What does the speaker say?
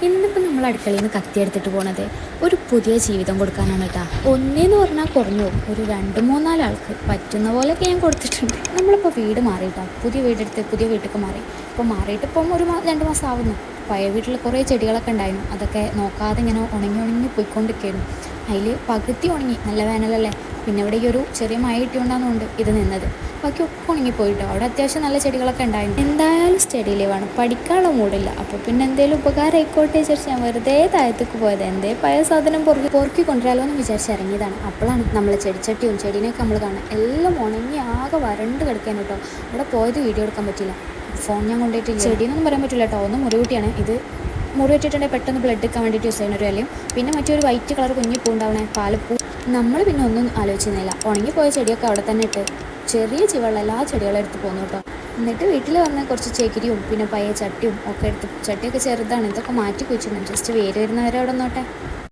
ഇന്നിപ്പോൾ നമ്മൾ അടുക്കളയിൽ നിന്ന് കത്തിയെടുത്തിട്ട് പോണത് ഒരു പുതിയ ജീവിതം കൊടുക്കാനാണ് കേട്ടോ. ഒന്നേന്ന് പറഞ്ഞാൽ കുറഞ്ഞു പോകും. ഒരു 2-3-4 ആൾക്ക് പറ്റുന്ന പോലെയൊക്കെ ഞാൻ കൊടുത്തിട്ടുണ്ട്. നമ്മളിപ്പോൾ വീട് മാറിയിട്ടോ, പുതിയ വീടെടുത്ത് പുതിയ വീട്ടിലേക്ക് മാറി. ഇപ്പോൾ മാറിയിട്ട് ഇപ്പം 2 മാസം ആവുന്നു. പഴയ വീട്ടിൽ കുറേ ചെടികളൊക്കെ ഉണ്ടായിരുന്നു. അതൊക്കെ നോക്കാതെ ഇങ്ങനെ ഉണങ്ങി പോയിക്കൊണ്ടിരിക്കുകയായിരുന്നു. അതിൽ പകുതി ഉണങ്ങി, നല്ല വേനലല്ലേ. പിന്നെ ഇവിടെ ഈ ഒരു ചെറിയ മഴ കിട്ടിയോണ്ടാകുന്നുണ്ട് ഇത് നിന്നത്. ബാക്കിയൊക്കെ ഉണങ്ങിപ്പോയിട്ടോ. അവിടെ അത്യാവശ്യം നല്ല ചെടികളൊക്കെ ഉണ്ടായിരുന്നു. എന്തായാലും സ്റ്റഡി ലീവാണ്, പഠിക്കാനുള്ള മൂടില്ല. അപ്പോൾ പിന്നെ എന്തെങ്കിലും ഉപകാരം ആയിക്കോട്ടെ വിചാരിച്ച് ഞാൻ വെറുതെ താഴത്തേക്ക് പോയത്. എന്തേ പഴയ സാധനം പൊറുക്കി കൊണ്ടുവരാലോ എന്ന് വിചാരിച്ച് ഇറങ്ങിയതാണ്. അപ്പോഴാണ് നമ്മൾ ചെടിച്ചട്ടിയും ചെടീനെയൊക്കെ നമ്മൾ കാണുക. എല്ലാം ഉണങ്ങി ആകെ വരണ്ട് കിടക്കാൻ കേട്ടോ. അവിടെ പോയത് വീഡിയോ എടുക്കാൻ പറ്റില്ല, ഫോൺ ഞാൻ കൊണ്ടുപോയിട്ടില്ല. ചെടിയെന്നൊന്നും പറയാൻ പറ്റില്ല കേട്ടോ, ഒന്ന് മുറിവിട്ടിയാണ്. ഇത് മുറിവിട്ടിട്ടുണ്ടെങ്കിൽ പെട്ടെന്ന് ബ്ലഡ് എടുക്കാൻ വേണ്ടിയിട്ട് യൂസ് ചെയ്യുന്ന ഒരു ഇലയും പിന്നെ മറ്റൊരു വൈറ്റ് കളർ കുഞ്ഞി പൂണ്ടാവണേ പാലപ്പൂ. നമ്മൾ പിന്നെ ഒന്നും ആലോചിക്കുന്നില്ല, ഉണങ്ങിപ്പോയ ചെടിയൊക്കെ അവിടെ തന്നെ ഇട്ട് ചെറിയ ചിവള്ള എല്ലാ ചെടികളും എടുത്ത് പോന്നു കേട്ടോ. എന്നിട്ട് വീട്ടിൽ വന്ന് കുറച്ച് ചകിരിയും പിന്നെ പഴയ ചട്ടിയും ഒക്കെ എടുത്ത്, ചട്ടിയൊക്കെ ചെറുതാണ്, ഇതൊക്കെ മാറ്റി കുഴിച്ചിട്ടുണ്ട്. ജസ്റ്റ് വേര് വരുന്നവരെ അവിടെ നോട്ടെ.